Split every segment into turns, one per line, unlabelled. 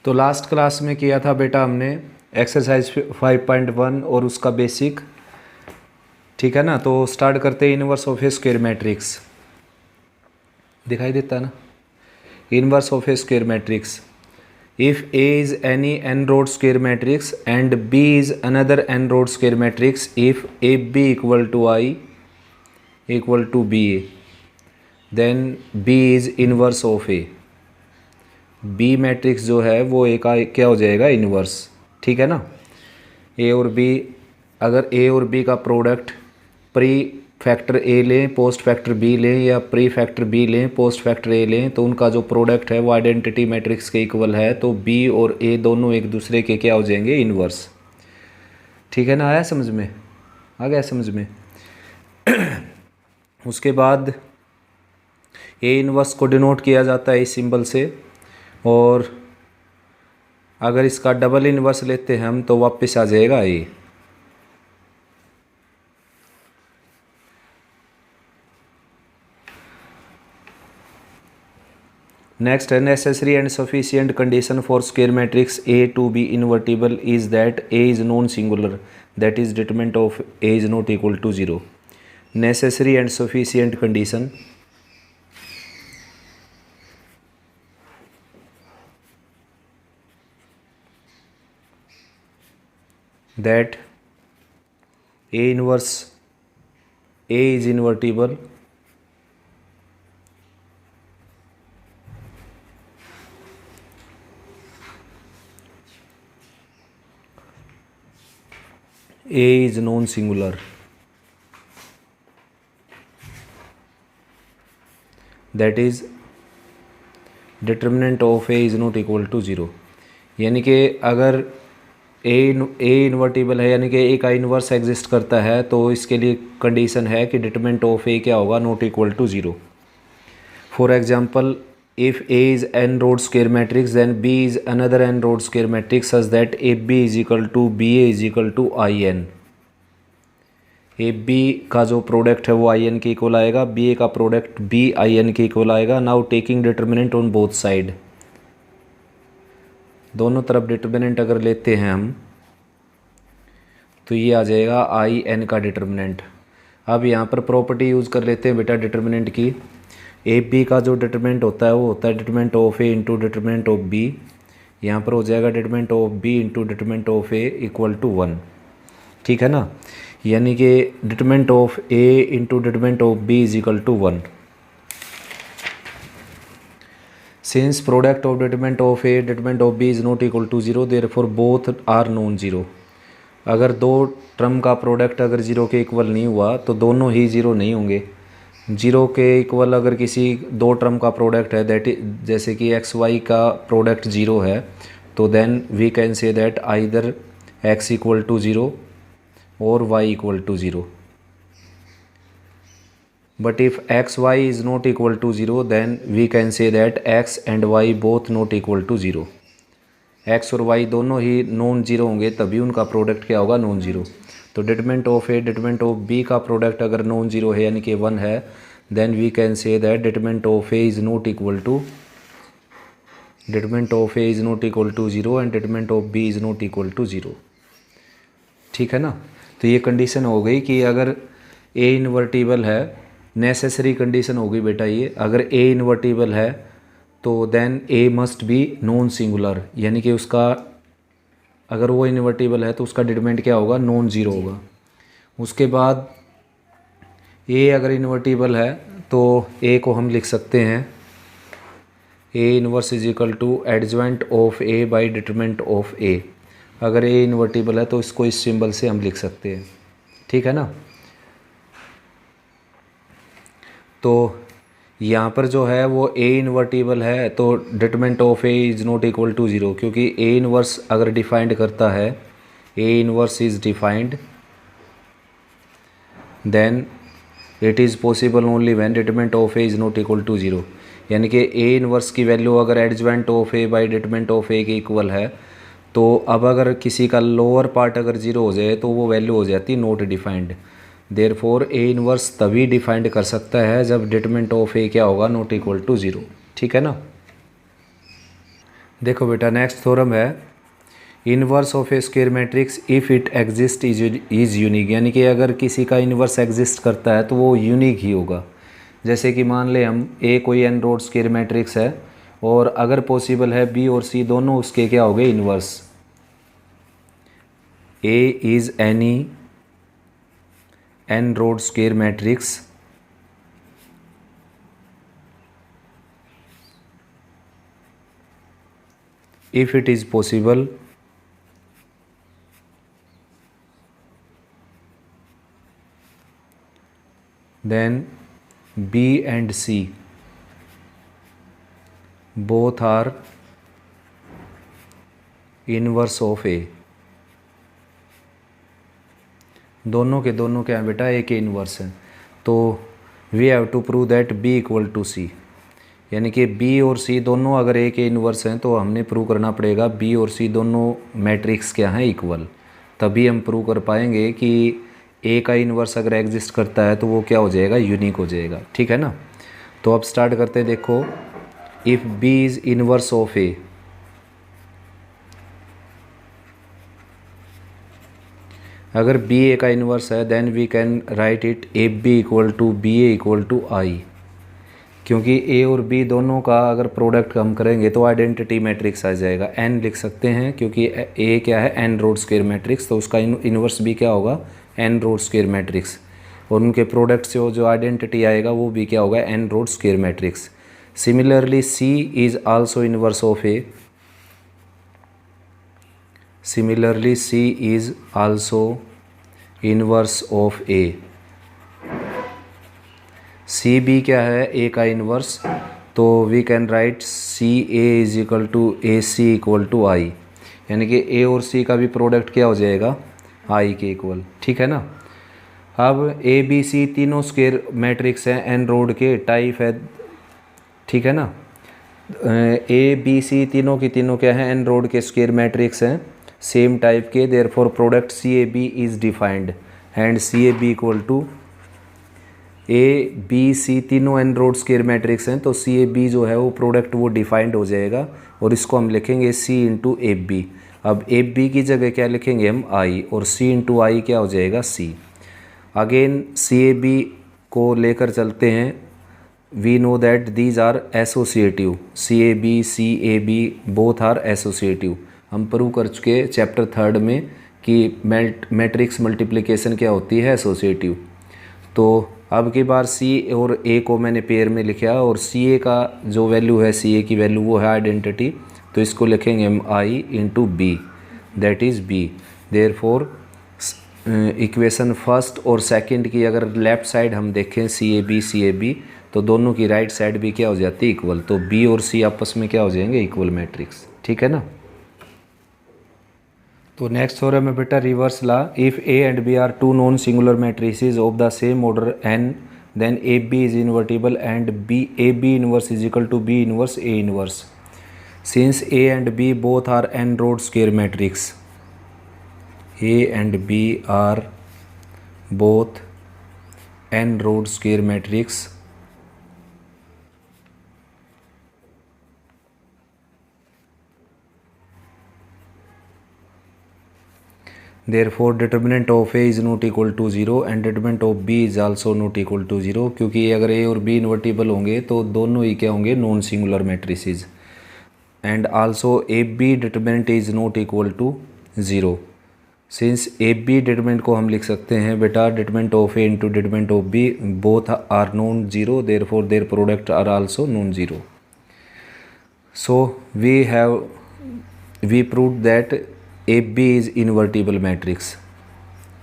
तो last class में किया था बेटा हमने एक्सरसाइज 5.1 और उसका बेसिक, ठीक है ना। तो स्टार्ट करते हैं inverse of A square matrix. दिखाई देता है ना, inverse of A square matrix. If A is any N rowed square matrix and B is another N rowed square matrix, if A B equal to I equal to B A, then B is inverse of A. B matrix जो है वो ए का क्या हो जाएगा, inverse, ठीक है ना। ए और बी, अगर ए और बी का प्रोडक्ट प्री फैक्टर ए लें पोस्ट फैक्टर बी लें या प्री फैक्टर बी लें पोस्ट फैक्टर ए लें, तो उनका जो प्रोडक्ट है वो आइडेंटिटी मैट्रिक्स के इक्वल है, तो बी और ए दोनों एक दूसरे के क्या हो जाएंगे, इनवर्स, ठीक है ना। आया समझ में, आ गया समझ में। उसके बाद ए इनवर्स को डिनोट किया जाता है इस सिंबल से, और अगर इसका डबल इनवर्स लेते हैं हम तो वापस आ जाएगा ए। नेक्स्ट है necessary and sufficient condition for square matrix A to be invertible is that A is non singular, that is determinant of A is not equal to 0। Necessary and sufficient condition that A inverse A is invertible A is non-singular, that is determinant of A is not equal to 0। यानी कि अगर A invertible है यानी कि ए का inverse exist करता है, तो इसके लिए कंडीशन है कि डिटरमिनेंट ऑफ ए क्या होगा, not equal to 0। For example, if A is N rowed square matrix then B is another N rowed square matrix such that A B is equal to B A is equal to I N. A B का जो product है वो I N के equal आएगा, B A का product B I N के equal आएगा। Now taking determinant on both side, दोनों तरफ डिटरमिनेंट अगर लेते हैं हम तो ये आ जाएगा आई एन का डिटरमिनेंट। अब यहाँ पर प्रॉपर्टी यूज़ कर लेते हैं बेटा डिटरमिनेंट की। ए बी का जो डिटरमिनेंट होता है वो होता है determinant of A into determinant of B. यहाँ पर हो जाएगा determinant of B into determinant of A equal to 1, ठीक है ना। यानी कि determinant of A into determinant of B is equal to 1। Since product of determinant of A determinant of B is not equal to 0, therefore both are non-zero। अगर दो term का product अगर 0 के इक्वल नहीं हुआ तो दोनों ही 0 नहीं होंगे। 0 के इक्वल अगर किसी दो टर्म का प्रोडक्ट है, दैट जैसे कि एक्स वाई का प्रोडक्ट 0 है, तो then we can say that either x equal to 0 और y equal to 0। But if x y is not equal to 0, then we can say that x and y both not equal to 0। x और y दोनों ही non zero होंगे तभी उनका product क्या होगा, non zero. तो determinant of A determinant of B का product अगर नॉन जीरो है यानी कि 1 है, then we can say that determinant of A is not equal to 0 and determinant of B is not equal to 0, ठीक है ना। तो ये कंडीशन हो गई कि अगर ए इन्वर्टिबल है, नेसेसरी कंडीशन होगी बेटा ये। अगर ए इन्वर्टिबल है तो then A must be non singular, यानी कि उसका अगर वो इन्वर्टिबल है तो उसका डिटरमिनेंट क्या होगा, नॉन जीरो होगा। उसके बाद ए अगर इन्वर्टिबल है तो ए को हम लिख सकते हैं A inverse is equal to adjoint of A by determinant of A. अगर ए इन्वर्टिबल है तो इसको इस सिंबल से हम लिख सकते हैं, ठीक है ना। तो यहाँ पर जो है वो ए इन्वर्टिबल है तो determinant of A is not equal to 0, क्योंकि ए इनवर्स अगर डिफाइंड करता है, A inverse is defined then it is possible only when determinant of A is not equal to 0। यानी कि ए इनवर्स की वैल्यू अगर adjoint of A by determinant of A के equal है, तो अब अगर किसी का लोअर पार्ट अगर 0 हो जाए तो वो वैल्यू हो जाती not defined. Therefore A inverse तभी डिफाइंड कर सकता है जब डिटरमिनेंट ऑफ ए क्या होगा, नॉट इक्वल टू 0, ठीक है ना। देखो बेटा नेक्स्ट थ्योरम है inverse of A square matrix if it exist is unique, यानी कि अगर किसी का इनवर्स एग्जिस्ट करता है तो वो यूनिक ही होगा। जैसे कि मान ले हम ए कोई एन रोड स्क्वायर मैट्रिक्स है और अगर पॉसिबल है बी और सी दोनों उसके क्या हो गए inverse. A is any N rowed square matrix if it is possible then B and C both are inverse of A। दोनों के दोनों क्या है बेटा, ए के इन्वर्स हैं। तो we have to prove that B equal to C, यानी कि B और C दोनों अगर ए के इन्वर्स हैं तो हमने प्रूव करना पड़ेगा B और C दोनों मैट्रिक्स क्या हैं इक्वल, तभी हम प्रूव कर पाएंगे कि ए का इन्वर्स अगर एग्जिस्ट करता है तो वो क्या हो जाएगा, यूनिक हो जाएगा। ठीक है ना। तो अब स्टार्ट करते हैं। देखो if B is inverse of A, अगर बी ए का इन्वर्स है then we can write it A B equal to B A equal to I, क्योंकि ए और बी दोनों का अगर प्रोडक्ट हम करेंगे तो आइडेंटिटी मैट्रिक्स आ जाएगा। एन लिख सकते हैं क्योंकि ए क्या है, एन रोड स्क्वायर मैट्रिक्स, तो उसका इन्वर्स भी क्या होगा, एन रोड स्क्वायर मैट्रिक्स, और उनके प्रोडक्ट से जो आइडेंटिटी आएगा वो भी क्या होगा, n rowed square matrix. Similarly C is also inverse of A, similarly C is also inverse of A. C बी क्या है, ए का इन्वर्स, तो we can write C A is equal to A C equal to I, यानी कि ए और सी का भी प्रोडक्ट क्या हो जाएगा, आई के इक्वल। ठीक है ना। अब ए बी सी तीनों स्क्वायर मैट्रिक्स हैं, एन रोड के टाइप है। ठीक है ना। ए बी सी तीनों की तीनों क्या है, एन रोड के स्क्वायर मैट्रिक्स हैं, सेम टाइप के। Therefore product C A B is defined and C A B equal to A B C तीनों एन रोड स्क्वायर मैट्रिक्स हैं, तो सी ए बी जो है वो प्रोडक्ट वो डिफाइंड हो जाएगा और इसको हम लिखेंगे सी इंटू ए बी। अब ए बी की जगह क्या लिखेंगे हम, आई, और सी इंटू आई क्या हो जाएगा, सी। अगेन सी ए बी को लेकर चलते हैं। We know that these are associative, C A B both are associative. हम प्रूव कर चुके चैप्टर 3 में कि मैट्रिक्स मल्टीप्लिकेशन क्या होती है, एसोसिएटिव। तो अब की बार सी और ए को मैंने पेयर में लिखा और सी ए का जो वैल्यू है, सी ए की वैल्यू वो है आइडेंटिटी, तो इसको लिखेंगे हम I into B, that is B. Therefore equation first और सेकंड की अगर लेफ़्ट साइड हम देखें सी ए बी, तो दोनों की राइट साइड भी क्या हो जाती है, इक्वल। तो बी और सी आपस में क्या हो जाएंगे, इक्वल मैट्रिक्स। ठीक है ना। तो नेक्स्ट थ्योरम है बेटा reverse law. If A and B are two non singular matrices of the same order N then A B is invertible and B A B inverse is equal to B inverse A inverse. Since A and B both are N rowed square matrix, A and B are both N rowed square matrix, therefore determinant of A is not equal to 0 and determinant of B is also not equal to 0, क्योंकि अगर A और B invertible होंगे तो दोनों ही क्या होंगे, non singular matrices. And also A B determinant is not equal to 0। Since A B determinant को हम लिख सकते हैं बेटा determinant of A into determinant of B, both are non 0, therefore their product are also non 0। So we proved that A B is invertible matrix,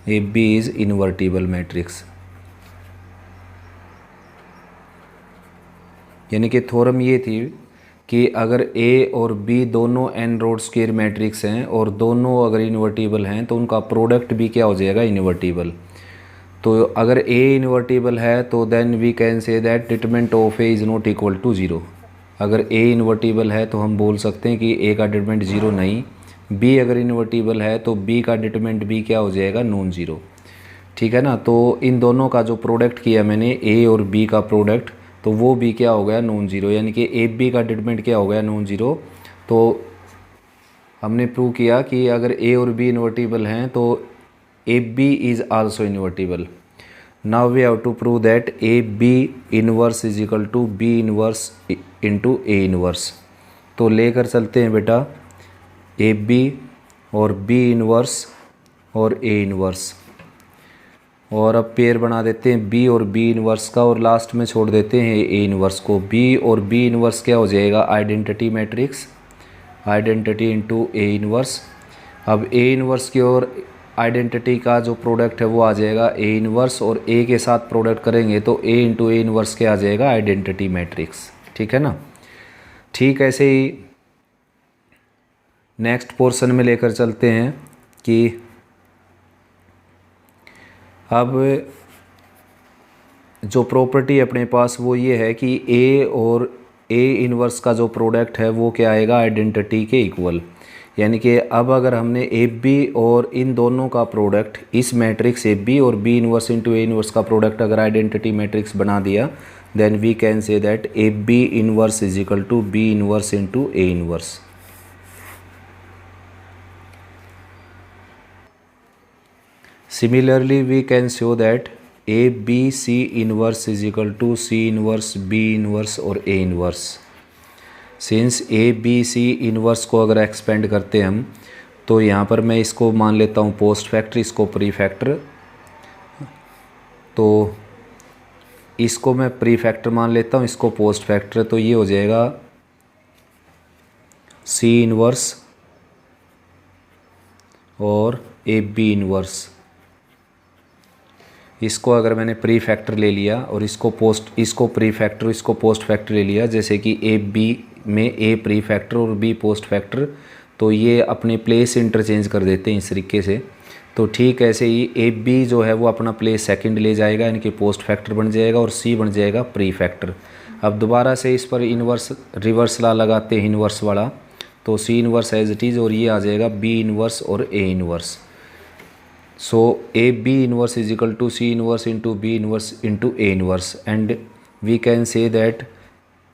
A B is invertible matrix. यानी कि theorem ये थी कि अगर ए और B दोनों N rowed square matrix हैं और दोनों अगर इन्वर्टिबल हैं तो उनका प्रोडक्ट भी क्या हो जाएगा, इन्वर्टिबल। तो अगर ए इन्वर्टिबल है तो then we can say that determinant of A is not equal to 0। अगर ए इन्वर्टिबल है तो हम बोल सकते हैं कि ए का डिटरमिनेंट 0 नहीं। बी अगर इन्वर्टिबल है तो बी का डिटरमिनेंट भी क्या हो जाएगा, नॉन 0। ठीक है ना। तो इन दोनों का जो प्रोडक्ट किया मैंने, ए और बी का प्रोडक्ट, तो वो भी क्या हो गया, नॉन 0, यानी कि ए बी का डिटरमिनेंट क्या हो गया, नॉन 0। तो हमने प्रूव किया कि अगर ए और बी इन्वर्टिबल हैं तो A B is also invertible. Now we have to prove that A B inverse is equal to B inverse into A inverse. तो लेकर चलते हैं बेटा ए बी और बी इनवर्स और ए इनवर्स, और अब पेयर बना देते हैं बी और बी इनवर्स का, और लास्ट में छोड़ देते हैं ए इनवर्स को। बी और बी इनवर्स क्या हो जाएगा, identity matrix, identity into A inverse. अब ए इनवर्स की और आइडेंटिटी का जो प्रोडक्ट है वो आ जाएगा ए इनवर्स, और ए के साथ प्रोडक्ट करेंगे तो ए इंटू ए इनवर्स क्या आ जाएगा, आइडेंटिटी मैट्रिक्स। ठीक है ना। ठीक ऐसे ही नेक्स्ट पोर्शन में लेकर चलते हैं कि अब जो प्रॉपर्टी अपने पास वो ये है कि ए और ए इनवर्स का जो प्रोडक्ट है वो क्या आएगा, आइडेंटिटी के इक्वल। यानी कि अब अगर हमने ए बी और इन दोनों का प्रोडक्ट, इस मैट्रिक्स ए बी और B inverse into A inverse का प्रोडक्ट अगर आइडेंटिटी मैट्रिक्स बना दिया, then we can say that A B inverse is equal to B inverse into A inverse. Similarly, we can show that A B C inverse is equal to C inverse B inverse और A inverse। Since A B C inverse को अगर expand करते हैं हम, तो यहाँ पर मैं इसको मान लेता हूँ पोस्ट फैक्टर, इसको प्री फैक्टर। तो इसको मैं प्री फैक्टर मान लेता हूँ, इसको पोस्ट फैक्टर। तो ये हो जाएगा C इनवर्स और A B इनवर्स। इसको अगर मैंने प्री फैक्टर ले लिया और इसको प्री फैक्टर, इसको पोस्ट फैक्टर ले लिया, जैसे कि ए बी में ए प्री फैक्टर और बी पोस्ट फैक्टर, तो ये अपने प्लेस इंटरचेंज कर देते हैं इस तरीके से। तो ठीक ऐसे ही ए बी जो है वो अपना प्लेस सेकंड ले जाएगा, यानी कि पोस्ट फैक्टर बन जाएगा, और सी बन जाएगा प्री फैक्टर। अब दोबारा से इस पर इन्वर्स रिवर्स ला लगाते हैं इन्वर्स वाला, तो C inverse as it is, और ये आ जाएगा बी इन्वर्स और A inverse. So A B inverse is equal to C inverse into B inverse into A inverse, and we can say that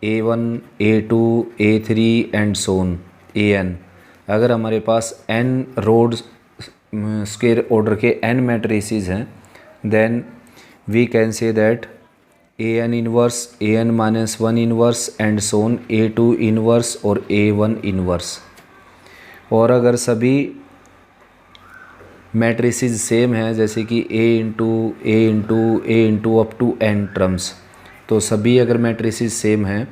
A1, A2, A3 and so on AN। अगर हमारे पास n roads square order के n matrices हैं, then we can say that AN inverse, AN minus 1 inverse and so on, A2 inverse और A1 inverse। और अगर सभी matrices same है, जैसे कि A into up to n terms, तो सभी अगर मैट्रिसेस सेम हैं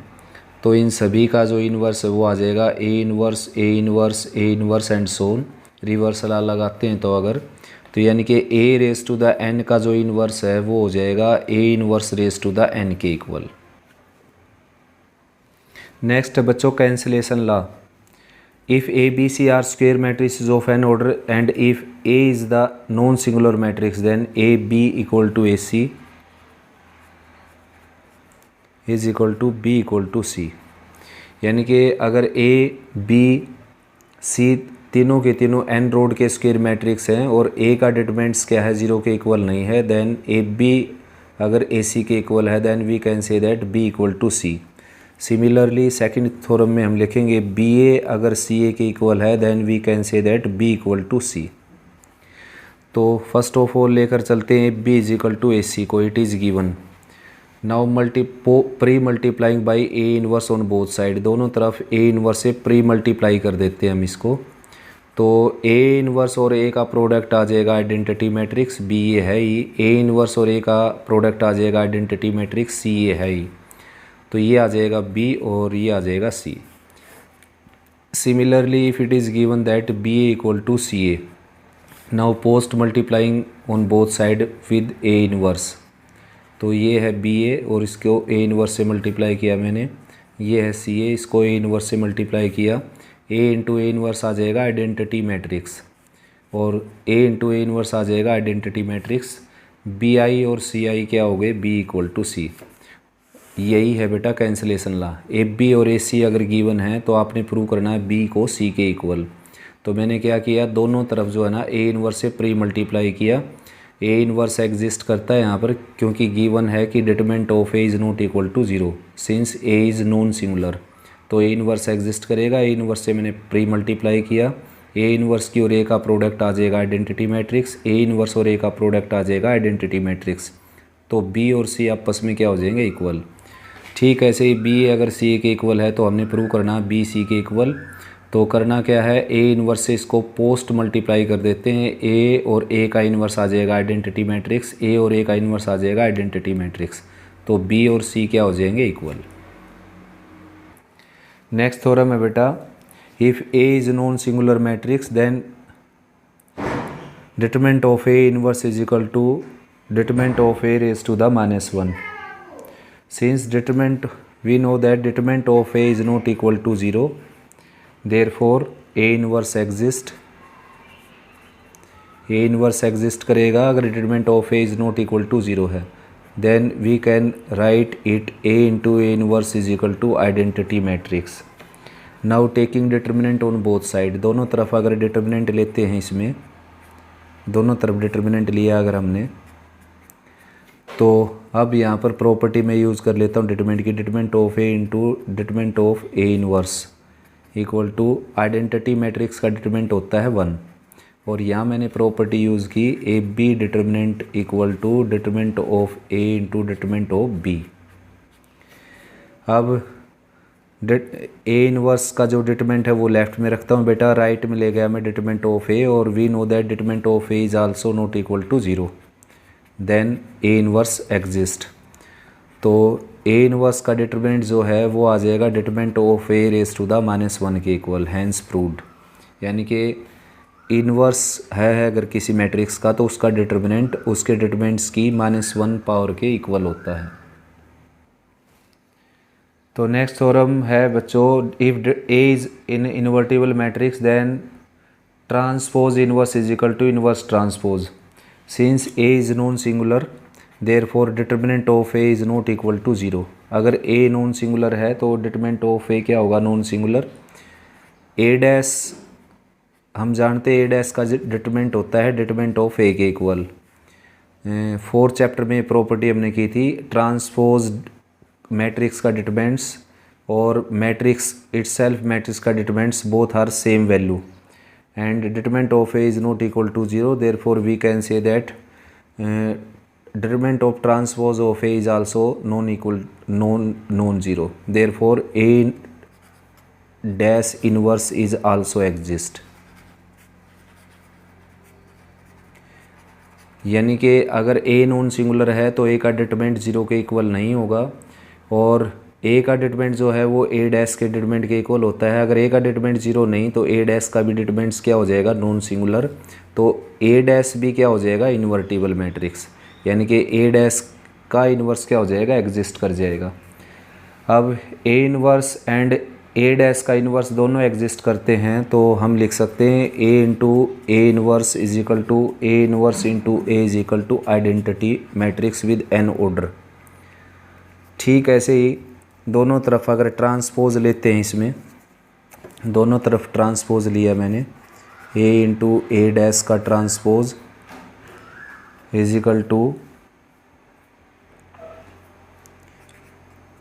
तो इन सभी का जो इन्वर्स है वो आ जाएगा A inverse and so on. Reverse लगाते हैं तो अगर, तो यानी कि A raise to the n का जो इन्वर्स है वो हो जाएगा A inverse raise to the n के इक्वल। नेक्स्ट है बच्चों cancellation law. If A, B, C are square matrices of n order and if A is the non-singular matrix, then A B equal to A C is equal to B equal to C। यानी कि अगर A, B, C तीनों के तीनों n road के square matrix हैं और A का डिटरमिनेंट्स क्या है, 0 के इक्वल नहीं है, देन A B अगर A C के इक्वल है, then we can say that B equal to C। Similarly second theorem में हम लिखेंगे बी ए अगर सी ए के इक्वल है, then we can say that B equal to C. तो फर्स्ट ऑफ ऑल लेकर चलते हैं B is equal to A C को, it is given. Now pre multiplying by A inverse on both side, दोनों तरफ A inverse से pre multiply कर देते हैं हम इसको। तो ए इनवर्स और ए का प्रोडक्ट आ जाएगा आइडेंटिटी मैट्रिक्स बी ए है ही, ए इनवर्स और ए का प्रोडक्ट आ जाएगा आइडेंटिटी मैट्रिक्स सी ए है ही। तो ये आ जाएगा B और ये आ जाएगा C। Similarly if it is given that B A equal to C A, now post multiplying on both side with A inverse, तो ये है बी ए और इसको ए इनवर्स से मल्टीप्लाई किया मैंने, ये है सी ए, इसको ए इनवर्स से मल्टीप्लाई किया, ए इंटू ए इनवर्स आ जाएगा आइडेंटिटी मैट्रिक्स, और ए इंटू ए इनवर्स आ जाएगा आइडेंटिटी मैट्रिक्स। बी आई और सी आई क्या हो गए, बी इक्वल टू सी। यही है बेटा कैंसिलेशन लॉ। ए बी और ए सी अगर गिवन है तो आपने प्रूव करना है बी को सी के इक्वल। तो मैंने क्या किया, दोनों तरफ जो है ना ए इनवर्स से प्री मल्टीप्लाई किया। ए इनवर्स एग्जिस्ट करता है यहाँ पर क्योंकि गिवन है कि determinant of A is not equal to 0 since A is non singular. तो ए इनवर्स एग्जिस्ट करेगा। ए इनवर्स से मैंने प्री मल्टीप्लाई किया, ए इनवर्स की और ए का प्रोडक्ट आ जाएगा आइडेंटिटी मैट्रिक्स, ए इनवर्स और ए का प्रोडक्ट आ जाएगा आइडेंटिटी मैट्रिक्स। तो बी और सी आपस में क्या हो जाएंगे, इक्वल। ठीक है, ऐसे ही बी अगर सी के इक्वल है तो हमने प्रूव करना बी सी के इक्वल। तो करना क्या है, ए इनवर्स से इसको पोस्ट मल्टीप्लाई कर देते हैं, ए और ए का इनवर्स आ जाएगा आइडेंटिटी मैट्रिक्स, ए और ए का इनवर्स आ जाएगा आइडेंटिटी मैट्रिक्स। तो बी और सी क्या हो जाएंगे, इक्वल। नेक्स्ट थ्योरम है बेटा, if A is non singular matrix then determinant of A inverse is equal to determinant of A raise to the -1। Since determinant we know that determinant of A is not equal to 0, therefore A inverse exist। A inverse exist करेगा अगर determinant of A is not equal to 0 है, then we can write it A into A inverse is equal to identity matrix। now taking determinant on both side, दोनों तरफ अगर determinant लेते हैं, इसमें दोनों तरफ determinant लिया अगर हमने, तो अब यहाँ पर प्रॉपर्टी में यूज़ कर लेता हूँ डिटरमिनेंट की, determinant of A into determinant of A inverse equal to identity matrix का डिटरमिनेंट होता है 1, और यहाँ मैंने प्रॉपर्टी यूज़ की A B determinant equal to determinant of A into determinant of B. अब ए इनवर्स का जो डिटरमिनेंट है वो लेफ्ट में रखता हूँ बेटा, राइट में ले गया मैं डिटरमिनेंट ऑफ ए, और we know that determinant of A is also not equal to 0, then A inverse exist. तो ए इनवर्स का डिटरमिनेंट जो है वो आ जाएगा determinant of A raise to the -1 के इक्वल, हैंस प्रूव्ड। यानी कि इनवर्स है अगर किसी मैट्रिक्स का तो उसका डिटरमिनेंट उसके डिटरमिनेंट्स की -1 पावर के इक्वल होता है। तो नेक्स्ट थ्योरम है बच्चों, if A is in invertible matrix then transpose inverse is equal to inverse transpose. Since A is non-singular, therefore determinant of A is not equal to 0। अगर A non-singular है तो determinant of A क्या होगा, non-singular। A dash हम जानते हैं A dash का determinant होता है डिटरमिनेंट ऑफ A के इक्वल। 4th चैप्टर में प्रॉपर्टी हमने की थी, ट्रांसपोज मैट्रिक्स का डिटरमिनेंट्स और मैट्रिक्स इटसेल्फ मैट्रिक्स का determinants both are same value and determinant of A is not equal to 0, therefore we can say that determinant of transpose of A is also non-zero, therefore A dash inverse is also exist। यानी कि अगर A non singular है तो A का determinant 0 के equal नहीं होगा, और ए का डिटरमिनेंट जो है वो ए डैश के डिटरमिनेंट के इक्वल होता है। अगर ए का डिटरमिनेंट 0 नहीं तो ए डैश का भी डिटरमिनेंट्स क्या हो जाएगा, नॉन सिंगुलर। तो ए डैश भी क्या हो जाएगा, इन्वर्टिबल मैट्रिक्स, यानी कि ए डैश का इन्वर्स क्या हो जाएगा, एग्जिस्ट कर जाएगा। अब A inverse and A dash का इन्वर्स दोनों एग्जिस्ट करते हैं तो हम लिख सकते हैं A into A inverse is equal to A inverse into A is equal to identity matrix with n order. ठीक, ऐसे ही दोनों तरफ अगर ट्रांसपोज लेते हैं, इसमें दोनों तरफ ट्रांसपोज लिया मैंने, ए इंटू ए डैश का transpose is equal to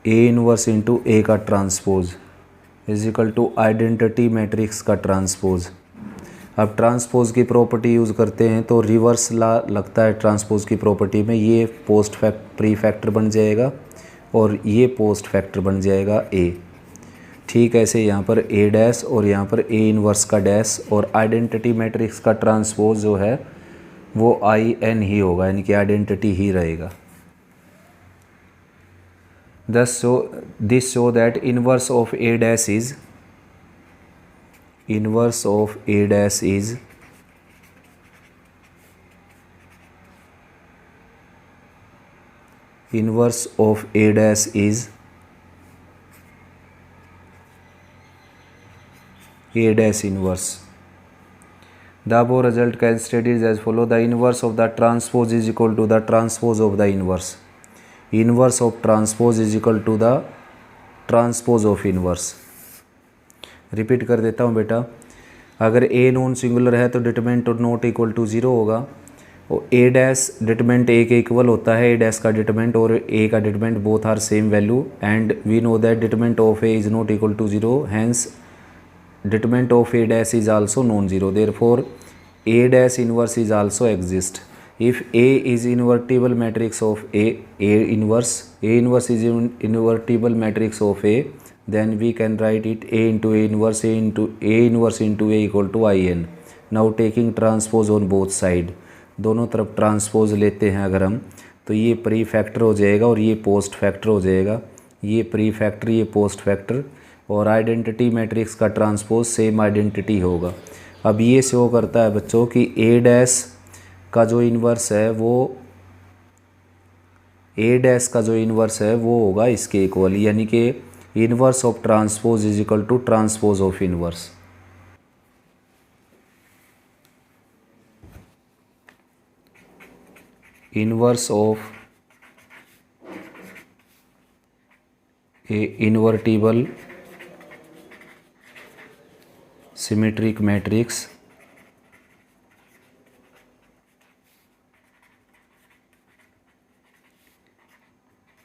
A inverse into A का transpose is equal to identity matrix का ट्रांसपोज। अब ट्रांसपोज की प्रॉपर्टी यूज़ करते हैं तो रिवर्स ला लगता है ट्रांसपोज की प्रॉपर्टी में, ये पोस्ट प्री फैक्टर बन जाएगा और ये पोस्ट फैक्टर बन जाएगा ए। ठीक, ऐसे यहाँ पर ए डैश और यहाँ पर ए इनवर्स का डैश, और आइडेंटिटी मैट्रिक्स का ट्रांसपोज जो है वो आई एन ही होगा, यानी कि आइडेंटिटी ही रहेगा। This show that inverse of A dash is inverse of A dash is A dash inverse। The above result can studied as follow: the inverse of the transpose is equal to the transpose of the inverse। Inverse of transpose is equal to the transpose of inverse। Repeat कर देता हूँ बेटा, अगर A non singular है तो determinant not equal to 0 होगा, और ए dash determinant A के इक्वल होता है, ए डैश का डिटरमिनेंट और ए का determinant both are same value and we know that determinant of A is not equal to zero, hence determinant of a dash is also non-zero, therefore a dash inverse is also exist. If A is invertible matrix of A inverse is invertible matrix of A, then we can write it A into A inverse into A equal to In. Now taking transpose on both side, दोनों तरफ transpose लेते हैं अगर हम, तो ये pre factor हो जाएगा और ये पोस्ट फैक्टर हो जाएगा, ये प्री फैक्टर ये पोस्ट फैक्टर, और आइडेंटिटी मैट्रिक्स का ट्रांसपोज सेम आइडेंटिटी होगा। अब ये शो करता है बच्चों कि ए डैश का जो इन्वर्स है वो होगा इसके इक्वल, यानी कि inverse of transpose is equal to transpose of inverse. Inverse of A invertible symmetric matrix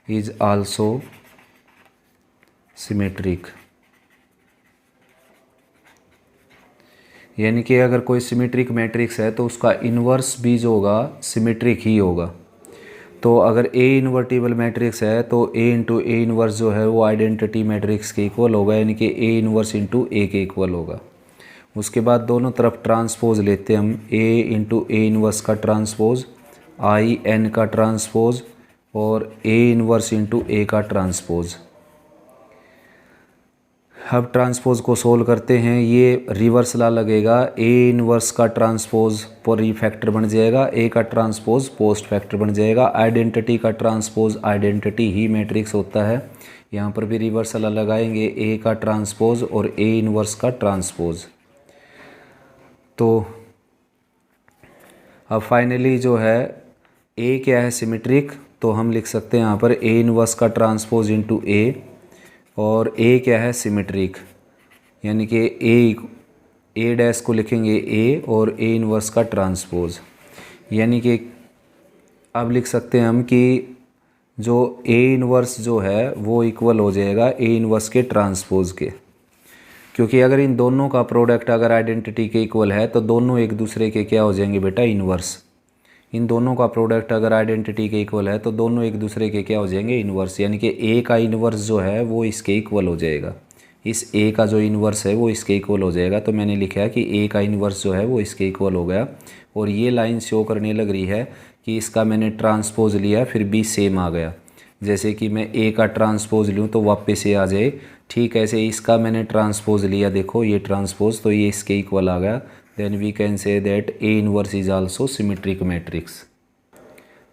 is also symmetric, यानी कि अगर कोई सिमेट्रिक मैट्रिक्स है तो उसका इन्वर्स भी जो होगा सिमेट्रिक ही होगा। तो अगर ए इन्वर्टिबल मैट्रिक्स है तो ए इंटू ए इन्वर्स जो है वो आइडेंटिटी मैट्रिक्स के इक्वल होगा, यानी कि ए इन्वर्स इंटू ए के इक्वल होगा। उसके बाद दोनों तरफ ट्रांसपोज लेते हैं हम, ए इंटू ए इन्वर्स का ट्रांसपोज, आई एन का ट्रांसपोज और ए इन्वर्स इंटू ए का ट्रांसपोज। अब ट्रांसपोज को सोल्व करते हैं, ये रिवर्स ला लगेगा, ए इन्वर्स का ट्रांसपोज प्री फैक्टर बन जाएगा, ए का ट्रांसपोज पोस्ट फैक्टर बन जाएगा। आइडेंटिटी का ट्रांसपोज आइडेंटिटी ही मैट्रिक्स होता है, यहाँ पर भी रिवर्स ला लगाएंगे, ए का ट्रांसपोज और ए इन्वर्स का ट्रांसपोज। तो अब फाइनली जो है ए क्या है सिमेट्रिक, तो हम लिख सकते हैं यहाँ पर ए इन्वर्स का ट्रांसपोज इंटू ए, और ए क्या है सिमेट्रिक, यानी कि ए डैश को लिखेंगे ए और ए इन्वर्स का ट्रांसपोज, यानी कि अब लिख सकते हैं हम कि जो ए इन्वर्स जो है वो इक्वल हो जाएगा ए इन्वर्स के ट्रांसपोज के, क्योंकि अगर इन दोनों का प्रोडक्ट अगर आइडेंटिटी के इक्वल है तो दोनों एक दूसरे के क्या हो जाएंगे बेटा इन्वर्स। इन दोनों का प्रोडक्ट अगर आइडेंटिटी के इक्वल है तो दोनों एक दूसरे के क्या हो जाएंगे इन्वर्स, यानी कि ए का इन्वर्स जो है वो इसके इक्वल हो जाएगा, इस ए का जो इन्वर्स है वो इसके इक्वल हो जाएगा। तो मैंने लिखा है कि ए का इन्वर्स जो है वो इसके इक्वल हो गया, और ये लाइन शो करने लग रही है कि इसका मैंने ट्रांसपोज लिया फिर भी सेम आ गया। जैसे कि मैं ए का ट्रांसपोज लूँ तो वापस से आ जाए, ठीक ऐसे इसका मैंने ट्रांसपोज लिया, देखो ये ट्रांसपोज, तो ये इसके इक्वल आ गया। Then we can say that A inverse is also symmetric matrix.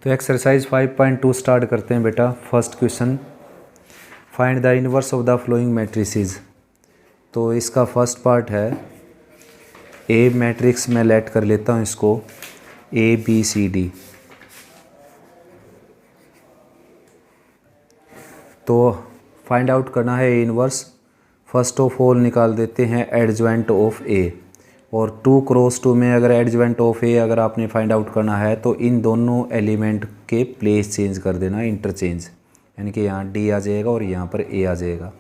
तो एक्सरसाइज 5.2 स्टार्ट करते हैं बेटा। First question, find the inverse of the following matrices. तो इसका फर्स्ट पार्ट है ए मैट्रिक्स, मैं लेट कर लेता हूँ इसको ए बी सी डी। तो फाइंड आउट करना है A inverse. First of all निकाल देते हैं एडजॉइंट ऑफ ए, और 2x2 में अगर एडजॉइंट ऑफ ए अगर आपने फाइंड आउट करना है तो इन दोनों एलिमेंट के प्लेस चेंज कर देना, इंटरचेंज, यानी कि यहाँ डी आ जाएगा और यहाँ पर ए आ जाएगा,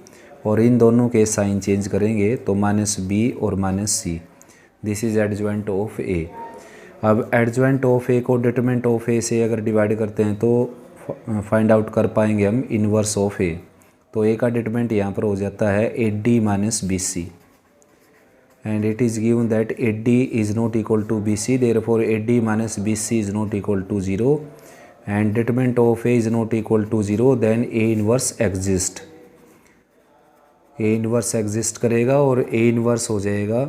और इन दोनों के साइन चेंज करेंगे तो -b और -c। This is adjoint of A. अब एडजॉइंट ऑफ ए को डिटरमिनेंट ऑफ ए से अगर डिवाइड करते हैं तो फाइंड आउट कर पाएंगे हम इन्वर्स ऑफ ए। तो ए का डिटरमिनेंट यहाँ पर हो जाता है AD - BC, and it is given that AD is not equal to BC, therefore AD - BC is not equal to 0, and determinant of A is not equal to 0, then A inverse exist. A inverse exist करेगा और A inverse हो जाएगा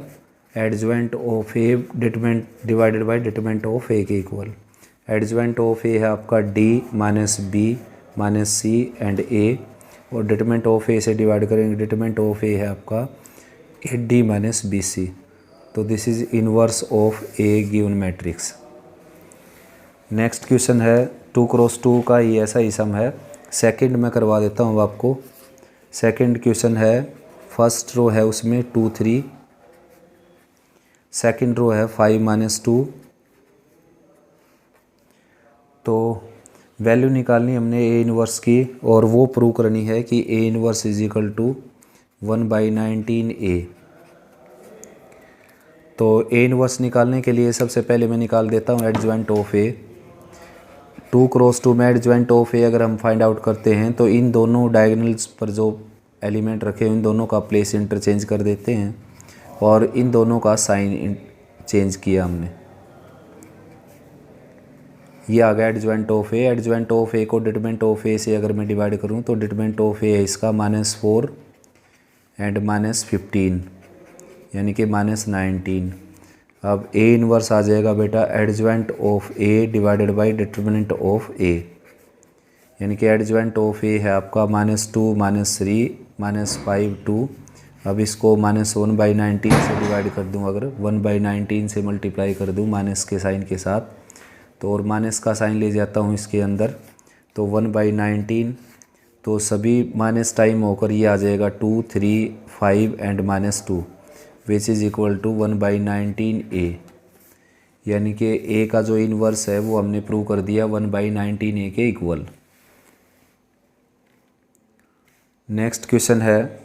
adjoint of A determinant divided by determinant of A के equal. Adjoint of ए है आपका D - B - C and A, और determinant of ए से divide करेंगे, डिटरमिनेंट ऑफ ए है आपका AD - BC। तो this is inverse of A given matrix. Next question है 2x2 का ये ऐसा ही सम है। सेकंड में करवा देता हूँ आपको। सेकंड क्वेश्चन है, फर्स्ट रो है उसमें 2 3, सेकंड रो है 5 - 2, तो वैल्यू निकालनी हमने ए इनवर्स की और वो प्रूव करनी है कि A inverse is equal to 1/19 A. तो ए इनवर्स निकालने के लिए सबसे पहले मैं निकाल देता हूँ एडजॉइंट ऑफ ए। 2 क्रॉस 2 में एडजॉइंट ऑफ ए अगर हम फाइंड आउट करते हैं तो इन दोनों डायगोनल्स पर जो एलिमेंट रखे हैं इन दोनों का प्लेस इंटरचेंज कर देते हैं और इन दोनों का साइन चेंज किया हमने। ये आ गया adjoint of A. Adjoint of A को डिटरमिनेंट ऑफ ए से अगर मैं डिवाइड करूँ तो डिटरमिनेंट ऑफ ए है इसका -4 एंड -15 यानी कि -19। अब ए इनवर्स आ जाएगा बेटा adjoint of A divided by determinant of A, यानी कि एडजॉइंट ऑफ ए है आपका -2 -3 -5 2। अब इसको -1/19 से डिवाइड कर दूं, अगर 1/19 से मल्टीप्लाई कर दूं माइनस के साइन के साथ, तो और माइनस का साइन ले जाता हूं इसके अंदर, तो 1/19 तो सभी माइनस टाइम होकर ये आ जाएगा 2 3 5 and -2 which is equal to 1/19 A, यानी कि ए का जो इन्वर्स है वो हमने प्रूव कर दिया 1/19 ए के इक्वल। नेक्स्ट क्वेश्चन है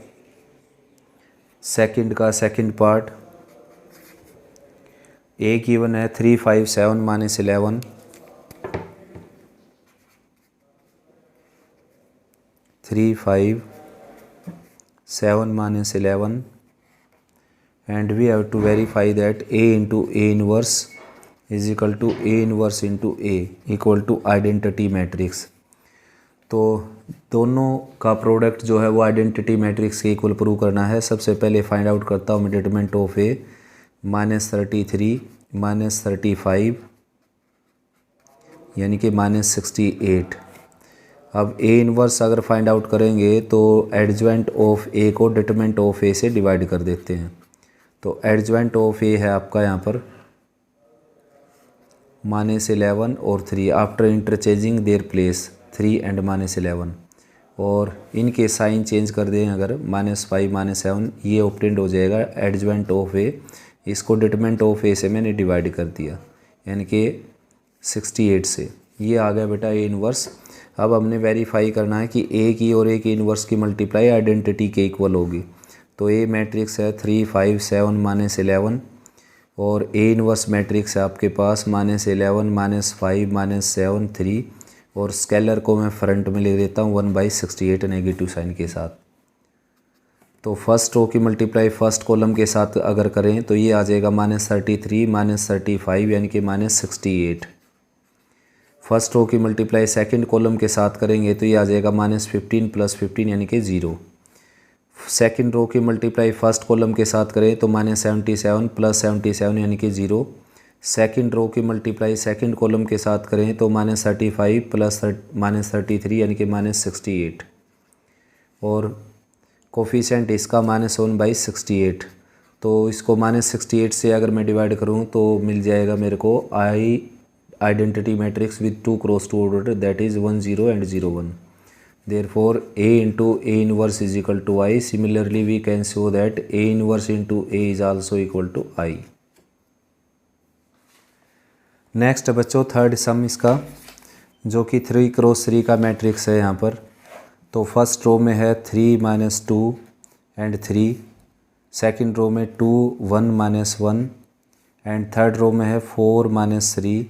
सेकंड का सेकंड पार्ट। ए गिवन है 3 5 7 -11, 3 5 7 -11 and we have to verify that A into A inverse is equal to A inverse into A equal to identity matrix। तो दोनों का प्रोडक्ट जो है वो आइडेंटिटी मैट्रिक्स के इक्वल प्रूव करना है। सबसे पहले फाइंड आउट करता हूँ मैं डिटरमिनेंट ऑफ ए, -33 -35 यानी कि -68। अब ए इनवर्स अगर फाइंड आउट करेंगे तो एडजॉइंट ऑफ ए को डिटरमिनेंट ऑफ ए से डिवाइड कर देते हैं। तो एडजॉइंट ऑफ ए है आपका यहाँ पर -11 और 3 after interchanging their place 3 and -11, और इनके साइन चेंज कर दें अगर -5 -7 ये ऑब्टेंड हो जाएगा एडजॉइंट ऑफ ए। इसको डिटरमिनेंट ऑफ ए से मैंने डिवाइड कर दिया यानी कि 68 से। ये आ गया बेटा ए इनवर्स। अब हमने वेरीफाई करना है कि ए की और ए की इनवर्स की मल्टीप्लाई आइडेंटिटी के इक्वल होगी। तो ए मैट्रिक्स है 3 5 7 -11 और ए इनवर्स मैट्रिक्स है आपके पास -11 -5 -7 3, और स्केलर को मैं फ्रंट में ले देता हूँ 1/68 नेगेटिव साइन के साथ। तो फर्स्ट रो की मल्टीप्लाई फर्स्ट कॉलम के साथ अगर करें तो ये आ जाएगा -33 -35 यानी कि -68। फर्स्ट रो की मल्टीप्लाई सेकंड कॉलम के साथ करेंगे तो ये आ जाएगा -15 + 15 यानी कि 0। सेकंड रो की मल्टीप्लाई फर्स्ट कॉलम के साथ करें तो -77 + 77 यानी कि 0। सेकंड रो की मल्टीप्लाई सेकंड कॉलम के साथ करें तो -35 + -33 यानी कि -68, और कोफिशिएंट इसका -1/68। तो इसको -68 से अगर मैं डिवाइड करूं तो मिल जाएगा मेरे को identity matrix with 2 cross 2 order, that is 1 0 and 0 1। Therefore A into A inverse is equal to I. Similarly we can show that A inverse into A is also equal to I। Next बच्चों third सम इसका, जो कि 3 cross 3 का matrix है यहाँ पर। तो first row में है 3 -2 एंड 3, सेकंड रो में 2 1 -1 एंड थर्ड रो में है 4 -3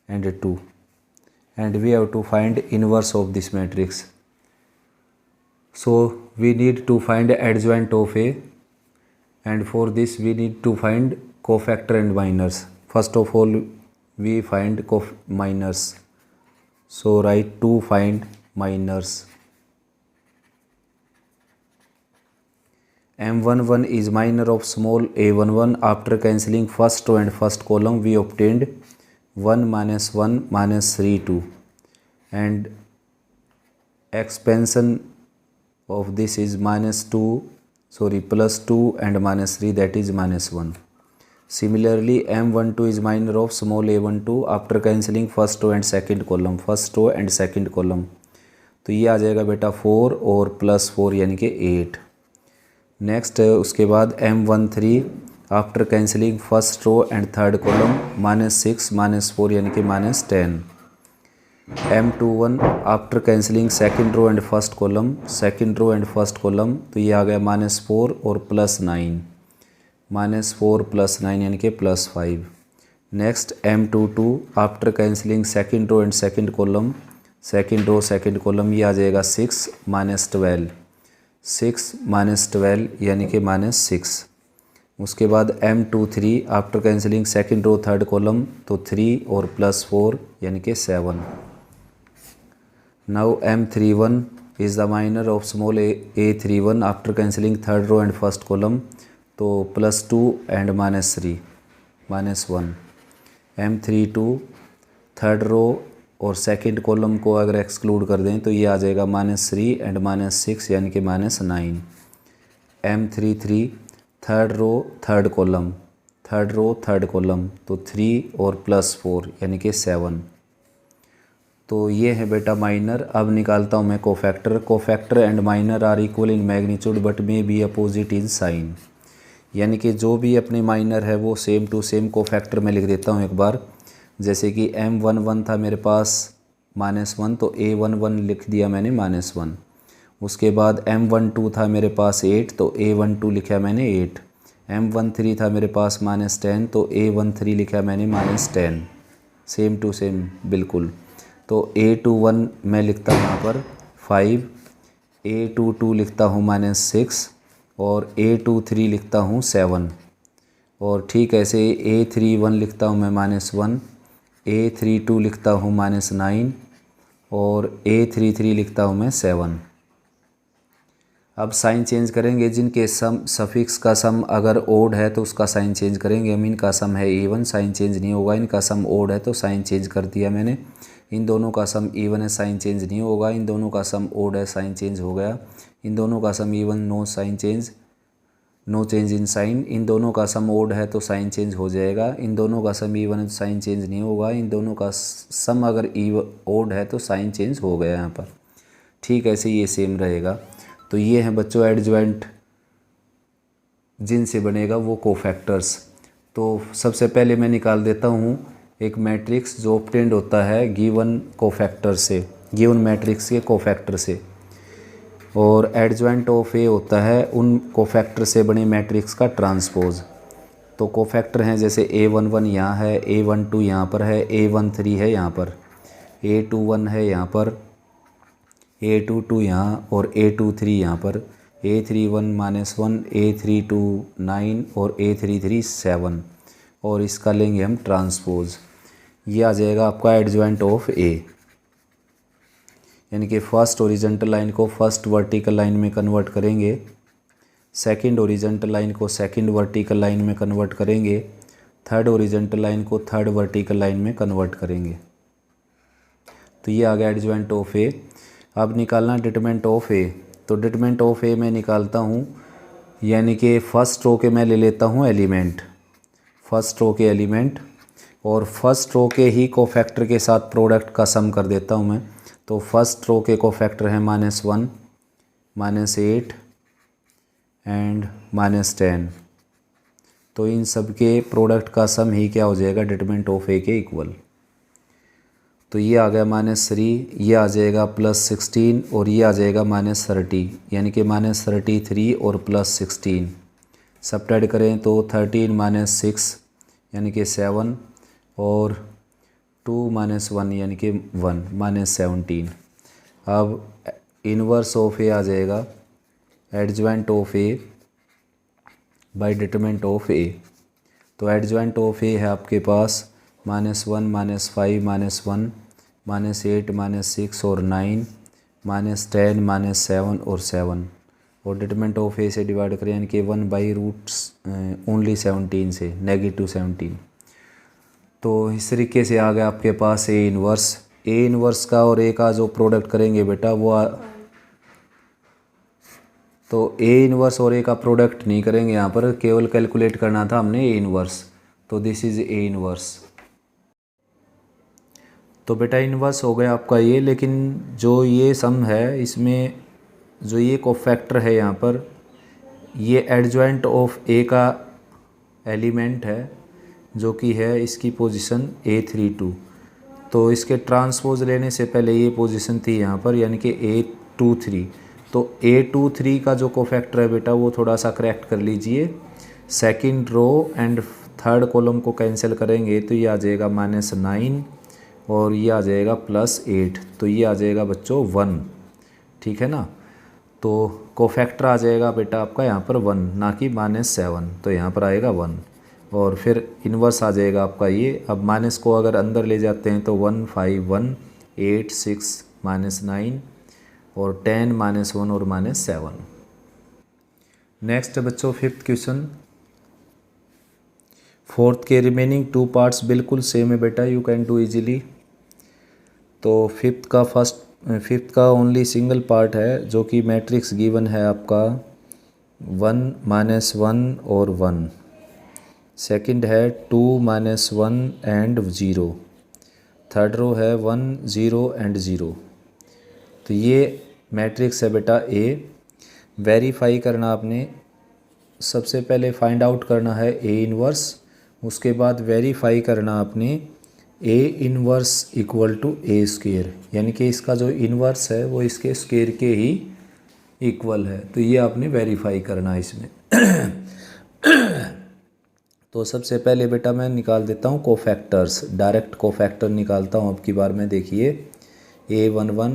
and 2, and we have to find inverse of this matrix. So we need to find adjoint of A, and for this we need to find cofactor and minors. First of all we find minors. So write to find minors. M11 is minor of small a11. After cancelling first row and first column we obtained 1 -1 -3 2, and expansion of this is +2 and -3, that is -1. Similarly M12 is minor of small a12 after cancelling first row and second column, तो ये आ जाएगा बेटा 4 और +4 यानी कि 8। Next उसके बाद M13 after cancelling first row and third column -6 -4 यानी कि -10। M21 after cancelling second row and first column, second row and first column, तो ये आ गया -4 और +9, -4 + 9 यानी कि +5। Next M22 after cancelling second row and second column, second row second column, ये आ जाएगा 6 -12, 6 -12 यानी कि -6। उसके बाद M23 after cancelling second row third column, तो 3 और +4 यानी कि 7। Now M31 is the minor of small a31 after cancelling third row and first column, तो +2 एंड -3, -1। M32 थर्ड रो और सेकंड कॉलम को अगर एक्सक्लूड कर दें तो ये आ जाएगा -3 एंड -6 यानी कि -9। M33 third row third column, third row third column, तो 3 और +4 यानी कि 7। तो ये है बेटा माइनर। अब निकालता हूँ मैं cofactor. Cofactor and minor are equal in magnitude but may be opposite in sign, यानी कि जो भी अपने माइनर है वो सेम टू सेम कोफैक्टर में लिख देता हूँ एक बार। जैसे कि M11 था मेरे पास -1, तो A11 लिख दिया मैंने -1। उसके बाद M12 था मेरे पास 8, तो A12 लिखा मैंने 8। M13 था मेरे पास -10, तो A13 लिखा मैंने -10, सेम टू सेम बिल्कुल। तो A21 मैं लिखता हूँ यहाँ पर 5, A22 लिखता हूँ -6 और A23 लिखता हूँ 7। और ठीक ऐसे A31 लिखता हूँ मैं -1, A32 लिखता हूँ -9 और A33 लिखता हूँ मैं 7। अब साइन चेंज करेंगे। जिनके सम सफिक्स का सम अगर ओड है तो उसका साइन चेंज करेंगे हम। इनका सम है इवन, साइन चेंज नहीं होगा। इनका सम ओड है तो साइन चेंज कर दिया मैंने। इन दोनों का सम इवन है, साइन चेंज नहीं होगा। इन दोनों का सम ओड है, साइन चेंज हो गया। इन दोनों का sum even, no sign change, no change in sign. इन दोनों का सम ओड है तो साइन चेंज हो जाएगा। इन दोनों का सम इवन है तो साइन चेंज नहीं होगा। इन दोनों का सम अगर ओड है तो साइन चेंज हो गया यहाँ पर। ठीक ऐसे ये सेम रहेगा। तो ये हैं बच्चों एडजॉइंट जिनसे बनेगा वो कोफैक्टर्स। तो सबसे पहले मैं निकाल देता हूँ एक मैट्रिक्स जो ऑब्टेंड होता है गिवन कोफैक्टर से, गिवन मैट्रिक्स के कोफैक्टर से। और एडजॉइंट ऑफ ए होता है उन कोफैक्टर से बने मैट्रिक्स का ट्रांसपोज। तो कोफैक्टर हैं जैसे A11 यहाँ है, A12 यहाँ पर है, A13 है यहाँ पर, A21 है यहाँ पर, A22 यहाँ और A23 यहाँ पर, A31 -1, A32 9 और A33 7। और इसका लेंगे हम ट्रांसपोज। ये आ जाएगा आपका एडजॉइंट ऑफ ए, यानी कि फर्स्ट ओरिजेंटल लाइन को फर्स्ट वर्टिकल लाइन में कन्वर्ट करेंगे, सेकंड ओरिजेंटल लाइन को सेकंड वर्टिकल लाइन में कन्वर्ट करेंगे, थर्ड ओरिजेंटल लाइन को थर्ड वर्टिकल लाइन में कन्वर्ट करेंगे। तो ये आ गया एडजॉइंट ऑफ ए। अब निकालना डिटरमिनेंट ऑफ ए। तो डिटरमिनेंट ऑफ ए मैं निकालता हूँ, यानी कि फर्स्ट रो के मैं ले लेता हूँ एलिमेंट, फर्स्ट रो के एलिमेंट, और फर्स्ट रो के ही कोफैक्टर के साथ प्रोडक्ट का सम कर देता हूँ मैं। तो फर्स्ट रो के कोफैक्टर हैं -1, -8 एंड -10। तो इन सब के प्रोडक्ट का सम ही क्या हो जाएगा, डिटरमिनेंट ऑफ ए के इक्वल। तो ये आ गया -3, ये आ जाएगा +16 और ये आ जाएगा -30, यानी कि -33 और +16 सब्ट्रैक्ट करें तो 13 - 6 यानी कि 7 और 2 - 1 यानी कि 1 -17। अब इनवर्स ऑफ ए आ जाएगा adjoint of A by determinant of A. तो एडजॉइंट ऑफ ए है आपके पास -1 -5 -1 -8 -6 और 9 -10 -7 और 7। और डिटरमिनेंट ऑफ ए से डिवाइड करें यानी कि 1/रूट्स ओनली 17 से, -17। तो इस तरीके से आ गया आपके पास ए इनवर्स। ए इनवर्स का और ए का जो प्रोडक्ट करेंगे बेटा वो तो ए इनवर्स और ए का प्रोडक्ट नहीं करेंगे यहाँ पर, केवल कैलकुलेट करना था हमने ए इनवर्स। तो दिस इज़ ए इनवर्स। तो बेटा इनवर्स हो गया आपका ये। लेकिन जो ये सम है इसमें जो ये कोफैक्टर है यहाँ पर, ये एडजॉइंट ऑफ ए का एलिमेंट है जो कि है इसकी पोजीशन A32। तो इसके ट्रांसपोज लेने से पहले ये पोजीशन थी यहाँ पर, यानी कि A23। तो A23 का जो कोफैक्टर है बेटा वो थोड़ा सा करेक्ट कर लीजिए। Second row and third column को कैंसिल करेंगे तो ये आ जाएगा -9 और ये आ जाएगा +8, तो ये आ जाएगा बच्चों 1। ठीक है ना। तो कोफैक्टर आ जाएगा बेटा आपका यहाँ पर 1, ना कि -7, तो यहाँ पर आएगा 1। और फिर इन्वर्स आ जाएगा आपका ये। अब माइनस को अगर अंदर ले जाते हैं तो 1 5 1 8 6 -9 और 10 -1 और -7। नेक्स्ट बच्चों फिफ्थ क्वेश्चन। फोर्थ के रिमेनिंग 2 पार्ट्स बिल्कुल सेम है बेटा, यू कैन डू इजीली। तो फिफ्थ का ओनली सिंगल पार्ट है जो कि मैट्रिक्स गिवन है आपका 1 -1 और 1। सेकंड है 2 -1 एंड 0। थर्ड रो है 1 0 एंड 0। तो ये मैट्रिक्स है बेटा ए। वेरीफाई करना आपने, सबसे पहले फाइंड आउट करना है ए इनवर्स, उसके बाद वेरीफाई करना आपने A inverse equal to A square, यानी कि इसका जो इनवर्स है वो इसके स्क्वायर के ही इक्वल है। तो ये आपने वेरीफाई करना है इसमें। तो सबसे पहले बेटा मैं निकाल देता हूँ कोफैक्टर्स, डायरेक्ट कोफैक्टर निकालता हूँ अब की बार में। देखिए A11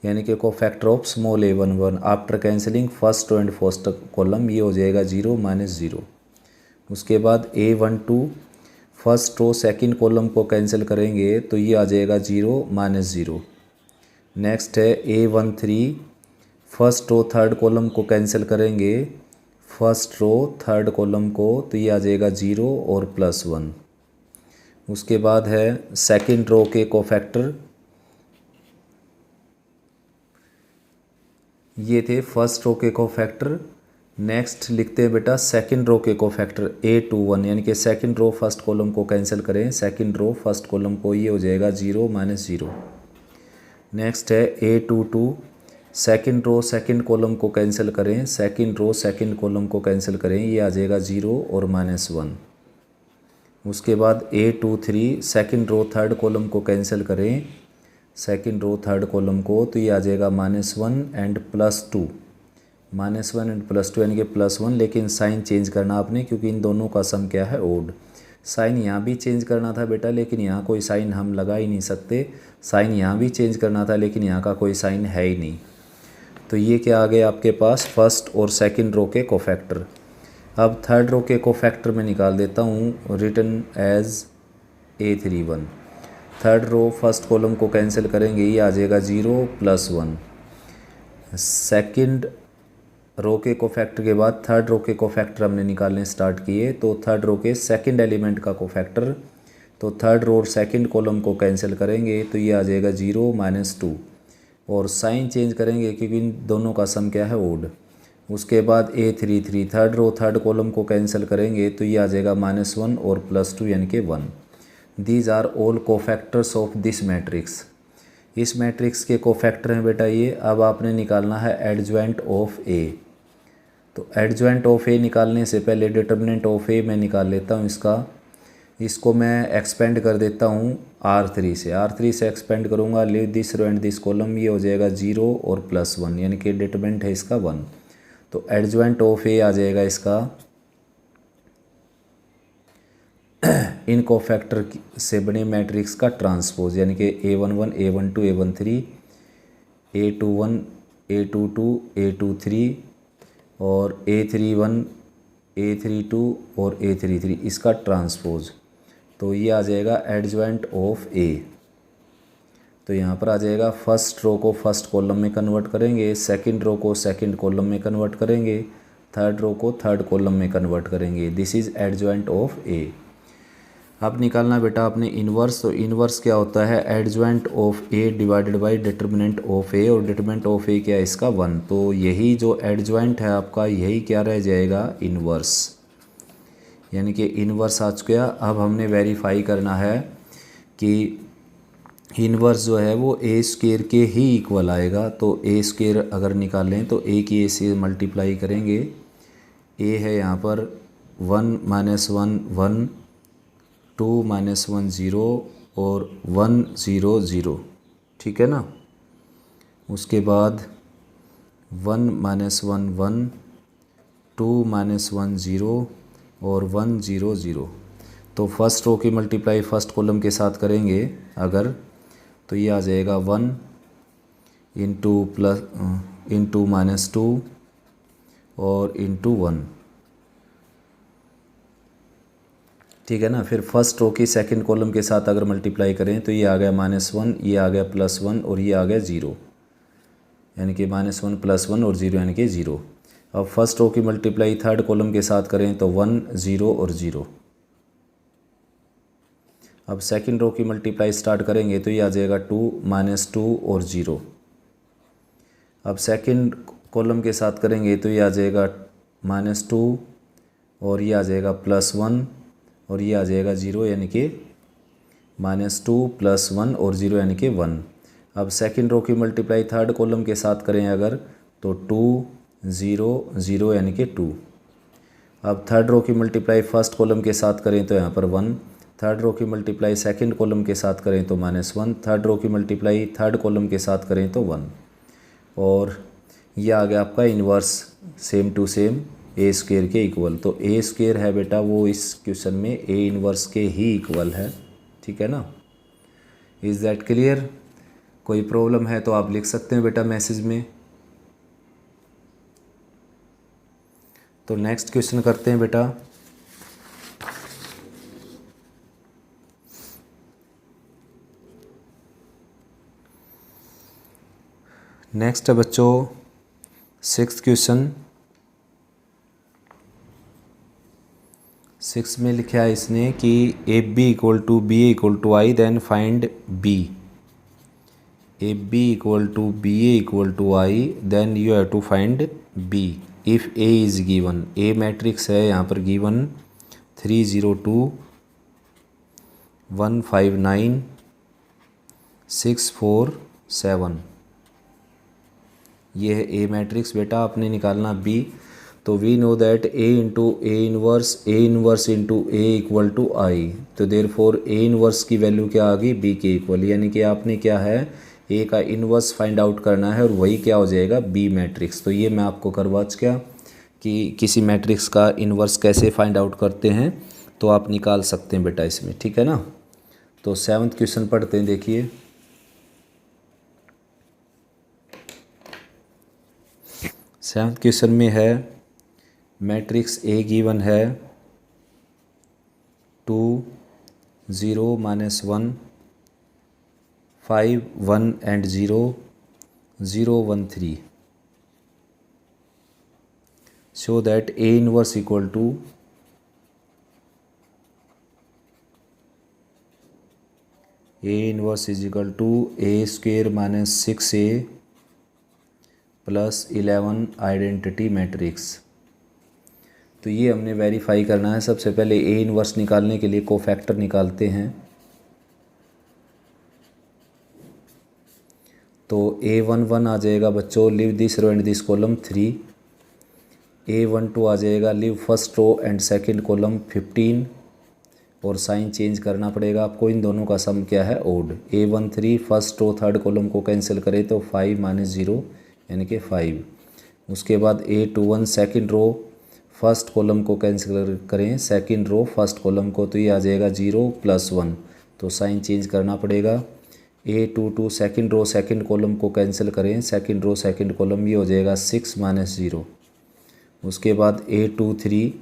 यानी कि cofactor of small a11 after cancelling first row and first column, ये हो जाएगा 0 -0। उसके बाद A12 first row second column को कैंसिल करेंगे तो ये आ जाएगा 0 -0। नेक्स्ट है A13 first row third column को कैंसिल करेंगे, फर्स्ट रो थर्ड कॉलम को, तो ये आ जाएगा 0 और +1। उसके बाद है सेकंड रो के कोफैक्टर, ये थे फर्स्ट रो के कोफैक्टर। नेक्स्ट लिखते हैं बेटा सेकंड रो के कोफैक्टर A21, यानी कि सेकंड रो फर्स्ट कॉलम को कैंसिल करें, सेकंड रो फर्स्ट कॉलम को, ये हो जाएगा 0 -0। नेक्स्ट है A22 second row second column को कैंसिल करें, सेकंड रो सेकंड कॉलम को कैंसिल करें, ये आ जाएगा 0 और -1। उसके बाद A23 second row third column को कैंसिल करें, सेकंड रो थर्ड कॉलम को, तो ये आ जाएगा -1 एंड +2, -1 एंड +2 यानी कि +1, लेकिन साइन चेंज करना आपने क्योंकि इन दोनों का सम क्या है ओड। साइन यहाँ भी चेंज करना था बेटा, लेकिन यहाँ कोई साइन हम लगा ही नहीं सकते। साइन यहाँ भी चेंज करना था लेकिन यहाँ का कोई साइन है ही नहीं। तो ये क्या आ गया आपके पास फर्स्ट और सेकंड रो के कोफैक्टर। अब थर्ड रो के कोफैक्टर में निकाल देता हूँ, written as A31। Third row first column को कैंसिल करेंगे, ये आ जाएगा 0 +1। सेकंड रो के कोफैक्टर के बाद थर्ड रो के कोफैक्टर हमने निकालने स्टार्ट किए, तो थर्ड रो के सेकंड एलिमेंट का कोफैक्टर, तो थर्ड रो और सेकंड कॉलम को कैंसिल करेंगे तो ये आ जाएगा 0 -2 और साइन चेंज करेंगे क्योंकि इन दोनों का सम क्या है ओड। उसके बाद A33 third row third column को कैंसिल करेंगे तो ये आ जाएगा -1 और +2 यानी कि 1। These are all cofactors of this matrix. इस मैट्रिक्स के कोफैक्टर हैं बेटा ये। अब आपने निकालना है एडजॉइंट ऑफ ए। तो एडजॉइंट ऑफ ए निकालने से पहले डिटर्मिनेंट ऑफ ए मैं निकाल लेता हूँ इसको मैं एक्सपेंड कर देता हूँ R3 से। R3 से एक्सपेंड करूँगा, leave this row and this column, ये हो जाएगा 0 और +1 यानी कि डिटर्मिनेंट है इसका 1। तो एडजॉइंट ऑफ ए आ जाएगा इसका इन कोफैक्टर से बने मैट्रिक्स का ट्रांसपोज, यानी कि A11 A12 A13 A21 A22 A23 और A31 A32 और A33 इसका ट्रांसपोज। तो ये आ जाएगा एडजॉइंट ऑफ ए। तो यहाँ पर आ जाएगा फर्स्ट रो को फर्स्ट कॉलम में कन्वर्ट करेंगे, सेकंड रो को सेकंड कॉलम में कन्वर्ट करेंगे, थर्ड रो को थर्ड कॉलम में कन्वर्ट करेंगे। This is adjoint of A. अब निकालना बेटा आपने इन्वर्स। तो इन्वर्स क्या होता है, adjoint of A divided by determinant of A, और डिटर्मिनेंट ऑफ ए क्या है इसका 1। तो यही जो एडजॉइंट है आपका यही क्या रह जाएगा इन्वर्स, यानी कि इन्वर्स आ चुका। अब हमने वेरीफाई करना है कि इन्वर्स जो है वो ए स्क्वायर के ही इक्वल आएगा। तो ए स्क्वायर अगर निकालें तो ए की ए से मल्टीप्लाई करेंगे। ए है यहाँ पर 1 -1 1 2 -1 0 और 1 0 0, ठीक है ना। उसके बाद 1 -1 1, 2 -1 0 और 1 0 0। तो फर्स्ट रो की मल्टीप्लाई फर्स्ट कॉलम के साथ करेंगे अगर, तो ये आ जाएगा 1 इंटू -2 और इंटू 1, ठीक है ना। फिर फर्स्ट रो की सेकंड कॉलम के साथ अगर मल्टीप्लाई करें तो ये आ गया -1, ये आ गया +1 और ये आ गया 0, यानी कि -1 +1 और 0 यानी कि 0। अब फर्स्ट रो की मल्टीप्लाई थर्ड कॉलम के साथ करें तो 1 0 और 0। अब सेकंड रो की मल्टीप्लाई स्टार्ट करेंगे तो ये आ जाएगा 2 -2 और 0। अब सेकंड कॉलम के साथ करेंगे तो ये आ जाएगा -2 और ये आ जाएगा +1 और ये आ जाएगा 0, यानी कि -2 +1 और 0 यानी कि 1। अब सेकंड रो की मल्टीप्लाई थर्ड कॉलम के साथ करें अगर, तो 2 0 0 यानी कि 2। अब थर्ड रो की मल्टीप्लाई फर्स्ट कॉलम के साथ करें तो यहाँ पर 1, थर्ड रो की मल्टीप्लाई सेकंड कॉलम के साथ करें तो -1, थर्ड रो की मल्टीप्लाई थर्ड कॉलम के साथ करें तो 1। और ये आ गया आपका inverse same to same A square के इक्वल। तो ए स्क्वेयर है बेटा वो इस क्वेश्चन में ए इन्वर्स के ही इक्वल है, ठीक है ना। Is that clear? कोई प्रॉब्लम है तो आप लिख सकते हैं बेटा मैसेज में। तो नेक्स्ट क्वेश्चन करते हैं बेटा। नेक्स्ट है बच्चों 6th क्वेश्चन। 6 में लिखा है इसने कि if B equal to B A equal to I, then find B. If B equal to B A equal to I, then you have to find B if A is given. A matrix है यहाँ पर given 3 0 2 1 5 9 6 4 7। ये है ए matrix बेटा, आपने निकालना B. तो we know that A inverse into A equal to I. तो देयर फोर ए इनवर्स की वैल्यू क्या आ गई, बी के इक्वल। यानी कि आपने क्या है, ए का इनवर्स फाइंड आउट करना है और वही क्या हो जाएगा, बी मैट्रिक्स। तो ये मैं आपको करवा क्या कि किसी मैट्रिक्स का इनवर्स कैसे फाइंड आउट करते हैं तो आप निकाल सकते हैं बेटा इसमें, ठीक है ना। तो 7th क्वेश्चन पढ़ते हैं, देखिए। 7th क्वेश्चन में है मैट्रिक्स ए गिवन है 2 0 -1 5 1 and 0 0 1 3। show that A inverse equal to A inverse is equal to A square minus 6A plus 11 identity matrix. तो ये हमने वेरीफाई करना है। सबसे पहले ए इनवर्स निकालने के लिए कोफैक्टर निकालते हैं। तो A11 आ जाएगा बच्चों, leave this row and this column 3। A12 आ जाएगा, लिव first row and second column 15। और साइन चेंज करना पड़ेगा आपको, इन दोनों का सम क्या है, odd. A13 first row third column को कैंसिल करें तो 5 - 0 यानी कि 5। उसके बाद A21 second row first column को कैंसिल करें सेकंड रो फर्स्ट कॉलम को, तो ये आ जाएगा 0 + 1। तो साइन चेंज करना पड़ेगा। A22 second row second column को कैंसिल करें सेकंड रो सेकंड कॉलम, ये हो जाएगा 6 - 0। उसके बाद A23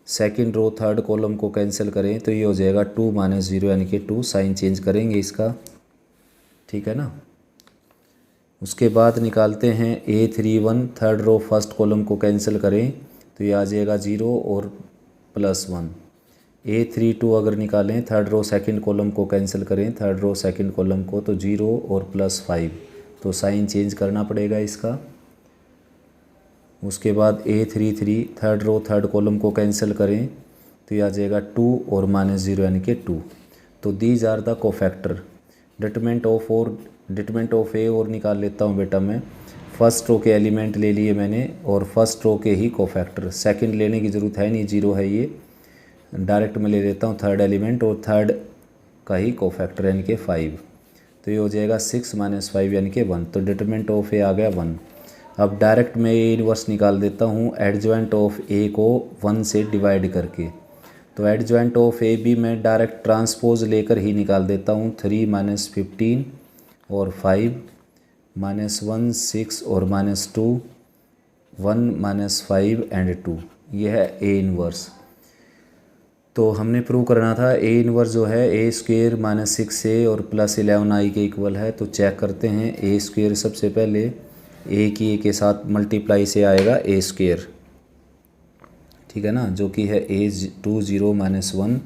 second row third column को कैंसिल करें तो ये हो जाएगा 2 - 0 यानी कि 2। साइन चेंज करेंगे इसका, ठीक है ना। उसके बाद निकालते हैं A31 third row first column को कैंसिल करें तो ये आ जाएगा 0 और +1। A32 अगर निकालें थर्ड रो सेकंड कॉलम को कैंसिल करें थर्ड रो सेकंड कॉलम को, तो 0 और +5। तो साइन चेंज करना पड़ेगा इसका। उसके बाद A33 third row third column को कैंसिल करें तो ये आ जाएगा 2 और -0 यानी कि 2। तो these are the cofactor. Determinant of A और निकाल लेता हूँ बेटा मैं। फर्स्ट रो के एलिमेंट ले लिए मैंने और फर्स्ट रो के ही कोफैक्टर। सेकंड लेने की ज़रूरत है नहीं, 0 है ये। डायरेक्ट मैं ले लेता हूँ थर्ड एलिमेंट और थर्ड
का ही कोफैक्टर यानी कि 5। तो ये हो जाएगा 6 - 5 यानी कि 1। तो डिटरमिनेंट ऑफ ए आ गया 1। अब डायरेक्ट मैं ए इनवर्स निकाल देता हूँ एडजॉइंट ऑफ ए को 1 से डिवाइड करके। तो एडजॉइंट ऑफ ए भी मैं डायरेक्ट ट्रांसपोज लेकर ही निकाल देता हूँ। 3 - 15 और 5 -1 6 और -2 1 - 5 एंड 2। ये है ए इनवर्स। तो हमने प्रूव करना था ए इनवर्स जो है ए स्क्वेयर -6a और +11i के इक्वल है। तो चेक करते हैं। ए स्क्वेयर सबसे पहले ए की ए के साथ मल्टीप्लाई से आएगा ए स्क्वेयर, ठीक है ना, जो कि है ए 2 0 -1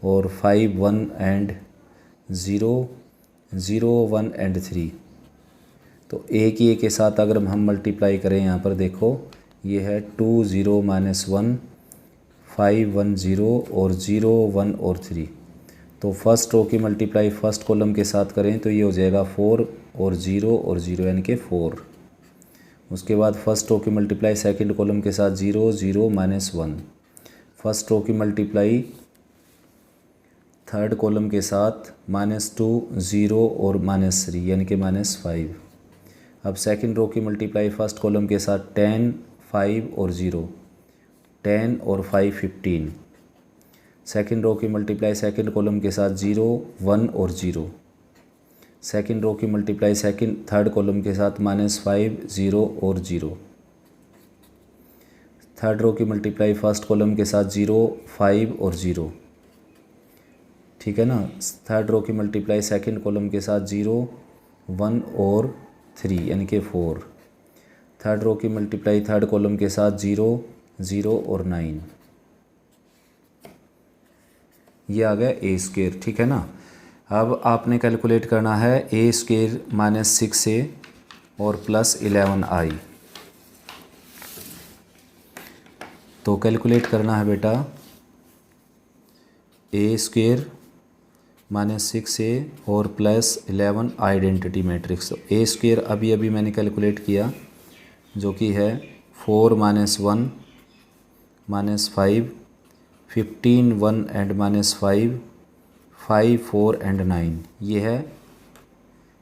और 5 1 एंड 0 0 1 एंड 3। तो ए की ए के साथ अगर हम मल्टीप्लाई करें यहाँ पर देखो ये है 2 0 -1 5 1 0 और 0 1 और 3। तो फर्स्ट रो की मल्टीप्लाई फर्स्ट कॉलम के साथ करें तो ये हो जाएगा 4 और 0 यानी कि 4। उसके बाद फर्स्ट रो की मल्टीप्लाई सेकंड कॉलम के साथ 0 0 -1। फर्स्ट रो की मल्टीप्लाई थर्ड कॉलम के साथ -2 0 और -3 यानी कि -5। अब सेकंड रो की मल्टीप्लाई फर्स्ट कॉलम के साथ 10 5 और 0 10 और 5 15। सेकंड रो की मल्टीप्लाई सेकंड कॉलम के साथ 0 1 और 0। सेकंड रो की मल्टीप्लाई सेकंड थर्ड कॉलम के साथ -5 0 और 0। थर्ड रो की मल्टीप्लाई फर्स्ट कॉलम के साथ 0 5 और 0, ठीक है ना। थर्ड रो की मल्टीप्लाई सेकंड कॉलम के साथ 0 1 और 3 यानी कि 4। थर्ड रो की मल्टीप्लाई थर्ड कॉलम के साथ 0 0 और 9। ये आ गया ए स्क्वेयर, ठीक है ना। अब आपने कैलकुलेट करना है ए स्क्वेयर -6a और +11i। तो कैलकुलेट करना है बेटा ए स्क्वेयर -6a और +11 आइडेंटिटी मैट्रिक्स। तो ए स्क्वेयर अभी अभी मैंने कैलकुलेट किया जो कि है 4 - 1 -5 15 1 एंड -5 5 4 एंड 9। ये है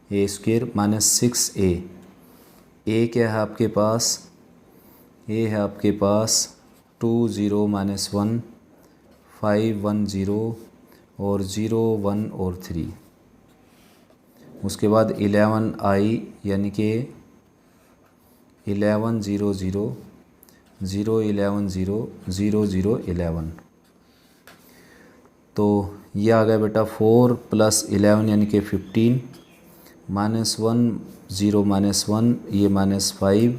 ए स्क्वेयर -6a। ए क्या है आपके पास? ए है आपके पास 2 0 -1 5 1 0 और 0 1 और 3। उसके बाद 11i यानी कि 11 0 0 0 11 0 0 0 11। तो ये आ गया बेटा 4 + 11 यानी कि 15 -1 0 -1 ये -5।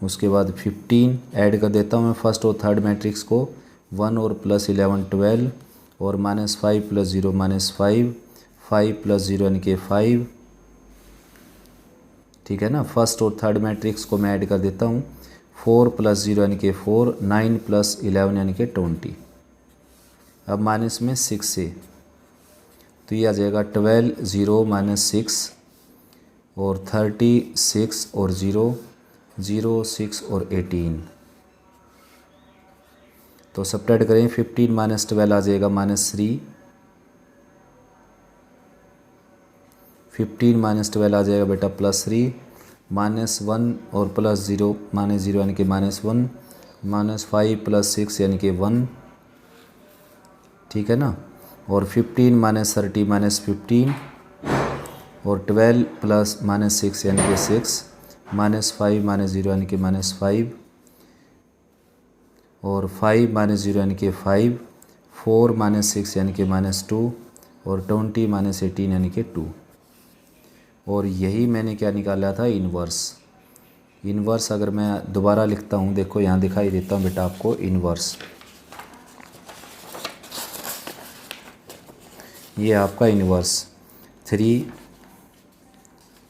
उसके बाद 15 ऐड कर देता हूँ मैं फर्स्ट और थर्ड मैट्रिक्स को 1 और +11 12 और -5 + 0 -5 5 + 0 यानी कि 5, ठीक है ना। फर्स्ट और थर्ड मैट्रिक्स को मैं ऐड कर देता हूँ 4 + 0 यानी कि 4 9 + 11 यानी कि 20। अब माइनस में 6 से तो ये आ जाएगा 12 0 -6 और 36 और 0 0 6 और 18। तो सब्ट्रैक्ट करें 15 - 12 आ जाएगा -3। 15 - 12 आ जाएगा बेटा +3 -1 और +0 -0 यानी कि -1 -5 + 6 यानी कि 1, ठीक है ना। और 15 - 30 -15 और 12 + -6 यानी कि 6 -5 - 0 यानी कि -5 और 5 - 0 यानी कि 5 4 - 6 यानी कि -2 और 20 - 18 यानी कि 2। और यही मैंने क्या निकाला था इन्वर्स। इन्वर्स अगर मैं दोबारा लिखता हूँ देखो यहाँ दिखाई देता हूँ बेटा आपको इन्वर्स। ये आपका इन्वर्स 3,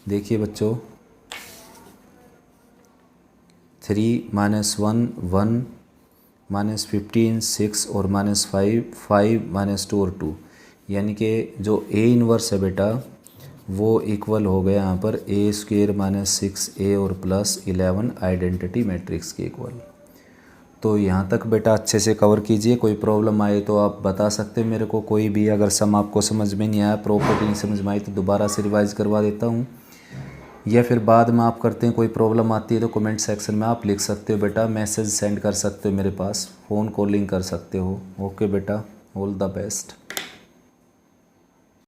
देखिए बच्चों 3 - 1 1 -15 6 और -5 5 -2 और 2 यानी कि जो ए इन्वर्स है बेटा वो इक्वल हो गया यहाँ पर A² -6a और +11 आइडेंटिटी मैट्रिक्स के इक्वल। तो यहाँ तक बेटा अच्छे से कवर कीजिए। कोई प्रॉब्लम आए तो आप बता सकते हो मेरे को, कोई भी अगर सम आपको समझ में नहीं आया, प्रॉपर्टी नहीं समझ में आई तो दोबारा से रिवाइज करवा देता हूँ, या फिर बाद में आप करते हैं कोई प्रॉब्लम आती है तो कमेंट सेक्शन में आप लिख सकते हो बेटा, मैसेज सेंड कर सकते हो मेरे पास, फ़ोन कॉलिंग कर सकते हो। ओके बेटा, ऑल द बेस्ट।